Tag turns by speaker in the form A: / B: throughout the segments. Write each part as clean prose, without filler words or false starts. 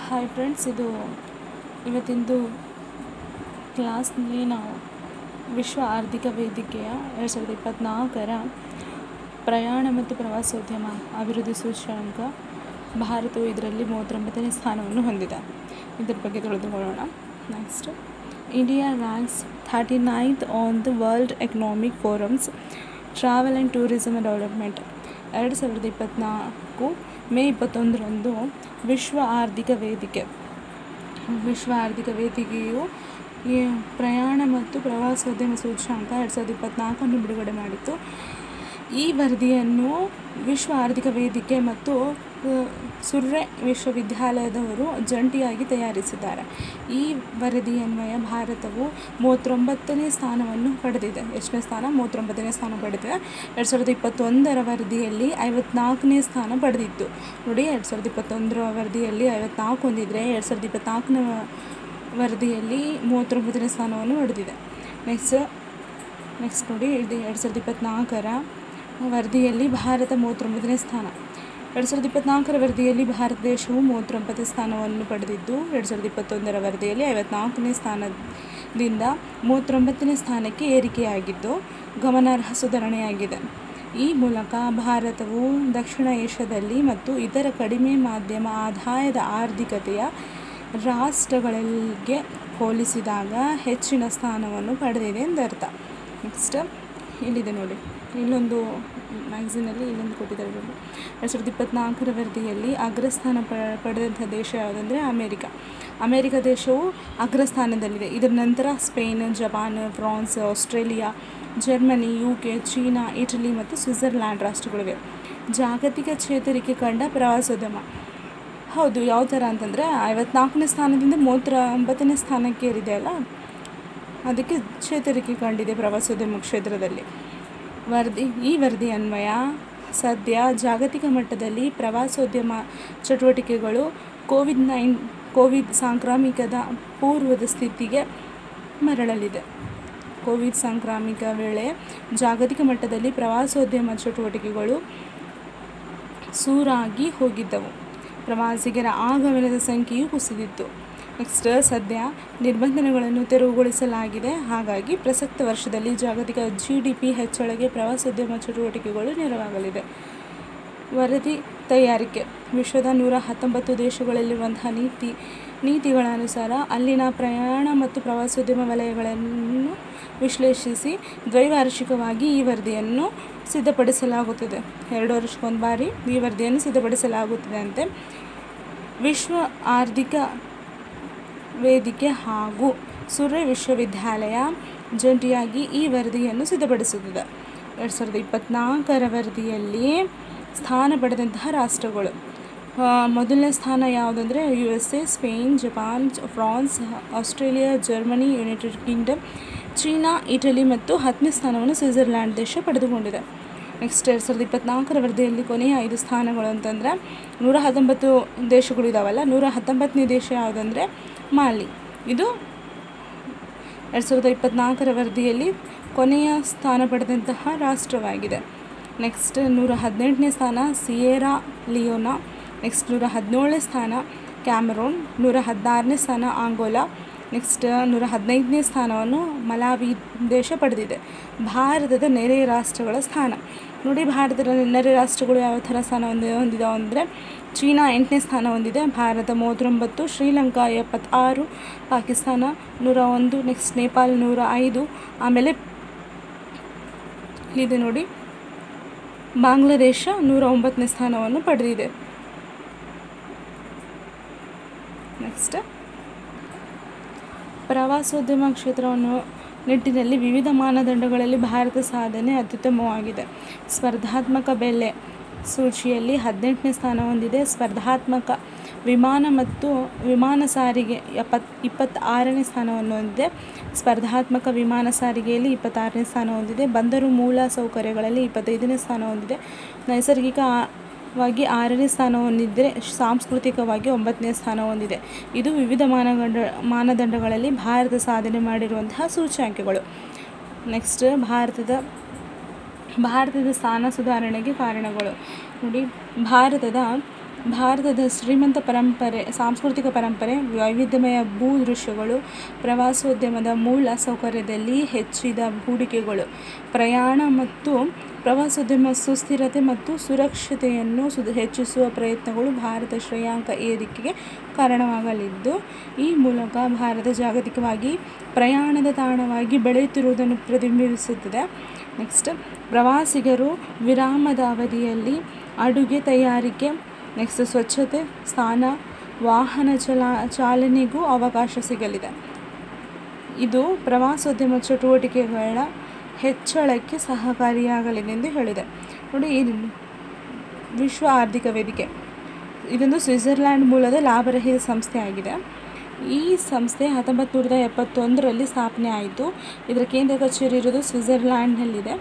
A: Hi friends, ಇದು ಇವತ್ತಿಂದು ಕ್ಲಾಸ್ನಲ್ಲಿ ನಾವು ವಿಶ್ವ ಆರ್ಥಿಕ ವೇದಿಕೆಯ 2024ರ ಪ್ರಯಾಣ ಮತ್ತು ಪ್ರವಾಸೋದ್ಯಮ ಅಭಿವೃದ್ಧಿ ಸೂಚ್ಯಂಕ ಭಾರತವು ಇದರಲ್ಲಿ 39ನೇ ಸ್ಥಾನವನ್ನು ಹೊಂದಿದೆ. ಇದರ ಬಗ್ಗೆ ತಿಳಿದುಕೊಳ್ಳೋಣ. Next, India ranks 39th on the World Economic Forum's travel and tourism development. 2024 ಮೇ 21ರಂದು ವಿಶ್ವ ಆರ್ಥಿಕ ವೇದಿಕೆಯು ಈ ಪ್ರಯಾಣ ಮತ್ತು ಪ್ರವಾಸೋದ್ಯಮ ಸೂಚ್ಯಂಕ 2024 ಬಿಡುಗಡೆ ಮಾಡಿತ್ತು. ಈ ವರದಿಯನ್ನು ವಿಶ್ವ ಆರ್ಥಿಕ ವೇದಿಕೆ ಮತ್ತು ಸುರ್ರೆ ವಿಶ್ವವಿದ್ಯಾಲಯದವರು ಜಂಟಿಯಾಗಿ ತಯಾರಿಸಿದ್ದಾರೆ. ಈ ವರದಿಯನ್ವಯ ಭಾರತವು 39ನೇ ಸ್ಥಾನವನ್ನು ಪಡೆದಿದೆ. ಎಷ್ಟನೇ ಸ್ಥಾನ? 39ನೇ ಸ್ಥಾನ ಪಡೆದಿದೆ. 2021ರ ವರದಿಯಲ್ಲಿ 54ನೇ ಸ್ಥಾನ ಪಡೆದಿತ್ತು. ನೋಡಿ, 2021ರ ವರದಿಯಲ್ಲಿ 54 ಹೊಂದಿದ್ರೆ 2024ನ ವರದಿಯಲ್ಲಿ 39ನೇ ಸ್ಥಾನವನ್ನು ಪಡೆದಿದೆ. ನೆಕ್ಸ್ಟ್ ನೋಡಿ, ಇದು 2024ರ ವರದಿಯಲ್ಲಿ ಭಾರತ 39ನೇ ಸ್ಥಾನ. 2024ರ ವರದಿಯಲ್ಲಿ ಭಾರತ ದೇಶವು 39ನೇ ಸ್ಥಾನವನ್ನು ಪಡೆದಿದ್ದು, 2021ರ ವರದಿಯಲ್ಲಿ 54ನೇ ಸ್ಥಾನದಿಂದ 39ನೇ ಸ್ಥಾನಕ್ಕೆ ಏರಿಕೆಯಾಗಿದ್ದು ಗಮನಾರ್ಹ ಸುಧಾರಣೆಯಾಗಿದೆ. ಈ ಮೂಲಕ ಭಾರತವು ದಕ್ಷಿಣ ಏಷ್ಯಾದಲ್ಲಿ ಮತ್ತು ಇತರ ಕಡಿಮೆ ಮಧ್ಯಮ ಆದಾಯದ ಆರ್ಥಿಕತೆಯ ರಾಷ್ಟ್ರಗಳಿಗೆ ಹೋಲಿಸಿದಾಗ ಹೆಚ್ಚಿನ ಸ್ಥಾನವನ್ನು ಪಡೆದಿದೆ ಎಂದರ್ಥ. ನೆಕ್ಸ್ಟ್, ಇಲ್ಲಿದೆ ನೋಡಿ, ಇಲ್ಲೊಂದು ಮ್ಯಾಗ್ಝಿನಲ್ಲಿ ಇಲ್ಲೊಂದು ಕೊಟ್ಟಿದ್ದಾರೆ ನೋಡಿ. 2024ರ ವರದಿಯಲ್ಲಿ ಅಗ್ರಸ್ಥಾನ ಪಡೆದಂಥ ದೇಶ ಯಾವುದಂದರೆ ಅಮೇರಿಕ ದೇಶವು ಅಗ್ರಸ್ಥಾನದಲ್ಲಿದೆ. ಇದರ ನಂತರ Spain, Japan, France, Australia, Germany, UK, China, Italy ಮತ್ತು ಸ್ವಿಟ್ಜರ್ಲ್ಯಾಂಡ್ ರಾಷ್ಟ್ರಗಳಿವೆ. ಜಾಗತಿಕ ಚೇತರಿಕೆ ಕಂಡ ಪ್ರವಾಸೋದ್ಯಮ. ಹೌದು, ಯಾವ ಥರ ಅಂತಂದರೆ 54ನೇ ಸ್ಥಾನದಿಂದ 39ನೇ ಸ್ಥಾನಕ್ಕೆ ಏರಿದೆಯಲ್ಲ, ಅದಕ್ಕೆ ಚೇತರಿಕೆ ಕಂಡಿದೆ ಪ್ರವಾಸೋದ್ಯಮ ಕ್ಷೇತ್ರದಲ್ಲಿ. ಈ ವರದಿ ಅನ್ವಯ ಸದ್ಯ ಜಾಗತಿಕ ಮಟ್ಟದಲ್ಲಿ ಪ್ರವಾಸೋದ್ಯಮ ಚಟುವಟಿಕೆಗಳು ಕೋವಿಡ್ ಸಾಂಕ್ರಾಮಿಕದ ಪೂರ್ವದ ಸ್ಥಿತಿಗೆ ಮರಳಲಿದೆ. ಕೋವಿಡ್ ಸಾಂಕ್ರಾಮಿಕ ವೇಳೆ ಜಾಗತಿಕ ಮಟ್ಟದಲ್ಲಿ ಪ್ರವಾಸೋದ್ಯಮ ಚಟುವಟಿಕೆಗಳು ಸೂರಾಗಿ ಹೋಗಿದ್ದವು. ಪ್ರವಾಸಿಗರ ಆಗಮನದ ಸಂಖ್ಯೆಯು ಕುಸಿದಿತ್ತು. ನೆಕ್ಸ್ಟ್, ಸದ್ಯ ನಿರ್ಬಂಧಗಳನ್ನು ತೆರವುಗೊಳಿಸಲಾಗಿದೆ. ಹಾಗಾಗಿ ಪ್ರಸಕ್ತ ವರ್ಷದಲ್ಲಿ ಜಾಗತಿಕ GDP ಹೆಚ್ಚಳಕ್ಕೆ ಪ್ರವಾಸೋದ್ಯಮ ಚಟುವಟಿಕೆಗಳು ನೆರವಾಗಲಿದೆ. ವರದಿ ತಯಾರಿಕೆ. ವಿಶ್ವದ 119 ದೇಶಗಳಲ್ಲಿರುವಂತಹ ನೀತಿಗಳ ಅನುಸಾರ ಅಲ್ಲಿನ ಪ್ರಯಾಣ ಮತ್ತು ಪ್ರವಾಸೋದ್ಯಮ ವಲಯಗಳನ್ನು ವಿಶ್ಲೇಷಿಸಿ ದ್ವೈವಾರ್ಷಿಕವಾಗಿ ಈ ವರದಿಯನ್ನು ಸಿದ್ಧಪಡಿಸಲಾಗುತ್ತದೆ. 2 ವರ್ಷಕ್ಕೊಂದು ಬಾರಿ ಈ ವರದಿಯನ್ನು ಸಿದ್ಧಪಡಿಸಲಾಗುತ್ತದೆ ಅಂತೆ. ವಿಶ್ವ ಆರ್ಥಿಕ ವೇದಿಕೆ ಹಾಗೂ ಸುರ್ರೆ ವಿಶ್ವವಿದ್ಯಾಲಯ ಜಂಟಿಯಾಗಿ ಈ ವರದಿಯನ್ನು ಸಿದ್ಧಪಡಿಸುತ್ತದೆ. 2024ರ ವರದಿಯಲ್ಲಿ ಸ್ಥಾನ ಪಡೆದಂತಹ ರಾಷ್ಟ್ರಗಳು. ಮೊದಲನೇ ಸ್ಥಾನ ಯಾವುದಂದರೆ USA, Spain, Japan, France, Australia, Germany, United Kingdom, China, Italy ಮತ್ತು 10ನೇ ಸ್ಥಾನವನ್ನು ಸ್ವಿಟ್ಜರ್ಲ್ಯಾಂಡ್ ದೇಶ ಪಡೆದುಕೊಂಡಿದೆ. ನೆಕ್ಸ್ಟ್, 2024ರ ವರದಿಯಲ್ಲಿ ಕೊನೆಯ 5 ಸ್ಥಾನಗಳು ಅಂತಂದರೆ 119 ದೇಶಗಳು ಇದ್ದಾವಲ್ಲ, 119ನೇ ದೇಶ ಯಾವುದಂದರೆ ಮಾಲಿ. ಇದು 2024ರ ವರದಿಯಲ್ಲಿ ಕೊನೆಯ ಸ್ಥಾನ ಪಡೆದಂತಹ ರಾಷ್ಟ್ರವಾಗಿದೆ. ನೆಕ್ಸ್ಟ್, 118ನೇ ಸ್ಥಾನ ಸಿಯೆರಾ ಲಿಯೋನಾ. ನೆಕ್ಸ್ಟ್, 117ನೇ ಸ್ಥಾನ ಕ್ಯಾಮರೂನ್. 116ನೇ ಸ್ಥಾನ ಆಂಗೋಲಾ. ನೆಕ್ಸ್ಟ್, 115ನೇ ಸ್ಥಾನವನ್ನು ಮಲಾವಿ ದೇಶ ಪಡೆದಿದೆ. ಭಾರತದ ನೆರೆ ರಾಷ್ಟ್ರಗಳ ಸ್ಥಾನ ನೋಡಿ. ಭಾರತದ ನೆರೆ ರಾಷ್ಟ್ರಗಳು ಯಾವ ಥರ ಸ್ಥಾನ ಹೊಂದಿದಾವೆ ಅಂದರೆ ಚೀನಾ 8ನೇ ಸ್ಥಾನ ಹೊಂದಿದೆ, ಭಾರತ 39, ಶ್ರೀಲಂಕಾ 76, ಪಾಕಿಸ್ತಾನ 101, ನೆಕ್ಸ್ಟ್ ನೇಪಾಳ 105, ಆಮೇಲೆ ಇಲ್ಲಿದೆ ನೋಡಿ ಬಾಂಗ್ಲಾದೇಶ 109ನೇ ಸ್ಥಾನವನ್ನು ಪಡೆದಿದೆ. ನೆಕ್ಸ್ಟ್, ಪ್ರವಾಸೋದ್ಯಮ ಕ್ಷೇತ್ರವನ್ನು ನಿಟ್ಟಿನಲ್ಲಿ ವಿವಿಧ ಮಾನದಂಡಗಳಲ್ಲಿ ಭಾರತ ಸಾಧನೆ ಅತ್ಯುತ್ತಮವಾಗಿದೆ. ಸ್ಪರ್ಧಾತ್ಮಕ ಬೆಲೆ ಸೂಚಿಯಲ್ಲಿ 18ನೇ ಸ್ಥಾನ ಹೊಂದಿದೆ. ಸ್ಪರ್ಧಾತ್ಮಕ ವಿಮಾನ ಮತ್ತು ವಿಮಾನ ಸಾರಿಗೆ 26ನೇ ಸ್ಥಾನವನ್ನು ಹೊಂದಿದೆ. ಸ್ಪರ್ಧಾತ್ಮಕ ವಿಮಾನ ಸಾರಿಗೆಯಲ್ಲಿ 26ನೇ ಸ್ಥಾನ ಹೊಂದಿದೆ. ಬಂದರು ಮೂಲ ಸೌಕರ್ಯಗಳಲ್ಲಿ 25ನೇ ಸ್ಥಾನ ಹೊಂದಿದೆ. ನೈಸರ್ಗಿಕವಾಗಿ 6ನೇ ಸ್ಥಾನ ಹೊಂದಿದ್ದರೆ ಸಾಂಸ್ಕೃತಿಕವಾಗಿ 9ನೇ ಸ್ಥಾನ ಹೊಂದಿದೆ. ಇದು ವಿವಿಧ ಮಾನದಂಡಗಳಲ್ಲಿ ಭಾರತ ಸಾಧನೆ ಮಾಡಿರುವಂತಹ ಸೂಚ್ಯಂಕಗಳು. ನೆಕ್ಸ್ಟ್, ಭಾರತದ ಸ್ಥಾನ ಸುಧಾರಣೆಗೆ ಕಾರಣಗಳು ನೋಡಿ. ಭಾರತದ ಭಾರತದ ಶ್ರೀಮಂತ ಪರಂಪರೆ, ಸಾಂಸ್ಕೃತಿಕ ಪರಂಪರೆ, ವೈವಿಧ್ಯಮಯ ಭೂದೃಶ್ಯಗಳು, ಪ್ರವಾಸೋದ್ಯಮದ ಮೂಲ ಸೌಕರ್ಯದಲ್ಲಿ ಹೆಚ್ಚಿದ ಹೂಡಿಕೆಗಳು, ಪ್ರಯಾಣ ಮತ್ತು ಪ್ರವಾಸೋದ್ಯಮ ಸುಸ್ಥಿರತೆ ಮತ್ತು ಸುರಕ್ಷತೆಯನ್ನು ಹೆಚ್ಚಿಸುವ ಪ್ರಯತ್ನಗಳು ಭಾರತ ಶ್ರೇಯಾಂಕ ಏರಿಕೆಗೆ ಕಾರಣವಾಗಲಿದ್ದು, ಈ ಮೂಲಕ ಭಾರತ ಜಾಗತಿಕವಾಗಿ ಪ್ರಯಾಣದ ತಾಣವಾಗಿ ಬೆಳೆಯುತ್ತಿರುವುದನ್ನು ಪ್ರತಿಬಿಂಬಿಸುತ್ತದೆ. ನೆಕ್ಸ್ಟ್, ಪ್ರವಾಸಿಗರು ವಿರಾಮದ ಅವಧಿಯಲ್ಲಿ ಅಡುಗೆ ತಯಾರಿಕೆ, ನೆಕ್ಸ್ಟ್ ಸ್ವಚ್ಛತೆ, ಸ್ನಾನ, ವಾಹನ ಚಾಲನೆಗೂ ಅವಕಾಶ ಸಿಗಲಿದೆ. ಇದು ಪ್ರವಾಸೋದ್ಯಮ ಚಟುವಟಿಕೆಗಳ ಹೆಚ್ಚಳಕ್ಕೆ ಸಹಕಾರಿಯಾಗಲಿದೆ ಎಂದು ಹೇಳಿದೆ. ನೋಡಿ, ಇದು ವಿಶ್ವ ಆರ್ಥಿಕ ವೇದಿಕೆ ಇದೊಂದು ಸ್ವಿಟ್ಜರ್ಲ್ಯಾಂಡ್ ಮೂಲದ ಲಾಭರಹಿತ ಸಂಸ್ಥೆಯಾಗಿದೆ. ಈ ಸಂಸ್ಥೆ 1971ರಲ್ಲಿ ಸ್ಥಾಪನೆ ಆಯಿತು. ಇದರ ಕೇಂದ್ರ ಕಚೇರಿ ಇರೋದು ಸ್ವಿಟ್ಜರ್ಲ್ಯಾಂಡ್ನಲ್ಲಿದೆ.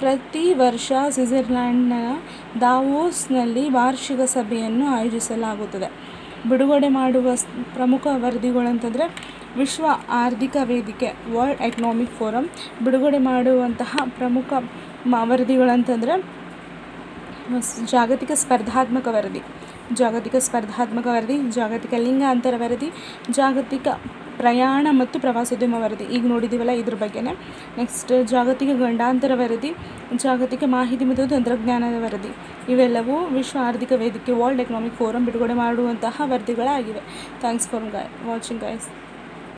A: ಪ್ರತಿ ವರ್ಷ ಸ್ವಿಟ್ಜರ್ಲ್ಯಾಂಡ್ನ ದಾವೋಸ್ನಲ್ಲಿ ವಾರ್ಷಿಕ ಸಭೆಯನ್ನು ಆಯೋಜಿಸಲಾಗುತ್ತದೆ. ಬಿಡುಗಡೆ ಮಾಡುವ ಪ್ರಮುಖ ವರದಿಗಳಂತಂದರೆ ವಿಶ್ವ ಆರ್ಥಿಕ ವೇದಿಕೆ ವರ್ಲ್ಡ್ ಎಕನಾಮಿಕ್ ಫೋರಮ್ ಬಿಡುಗಡೆ ಮಾಡುವಂತಹ ಪ್ರಮುಖ ವರದಿಗಳಂತಂದರೆ ಜಾಗತಿಕ ಸ್ಪರ್ಧಾತ್ಮಕ ವರದಿ, ಜಾಗತಿಕ ಲಿಂಗ ಅಂತರ ವರದಿ, ಜಾಗತಿಕ ಪ್ರಯಾಣ ಮತ್ತು ಪ್ರವಾಸೋದ್ಯಮ ವರದಿ, ಈಗ ನೋಡಿದ್ದೀವಲ್ಲ ಇದ್ರ ಬಗ್ಗೆನೇ. ನೆಕ್ಸ್ಟ್, ಜಾಗತಿಕ ಗಂಡಾಂತರ ವರದಿ, ಜಾಗತಿಕ ಮಾಹಿತಿ ಮತ್ತು ತಂತ್ರಜ್ಞಾನದ ವರದಿ. ಇವೆಲ್ಲವೂ ವಿಶ್ವ ಆರ್ಥಿಕ ವೇದಿಕೆ ವರ್ಲ್ಡ್ ಎಕನಾಮಿಕ್ ಫೋರಮ್ ಬಿಡುಗಡೆ ಮಾಡುವಂತಹ ವರದಿಗಳಾಗಿವೆ. Thanks for watching guys.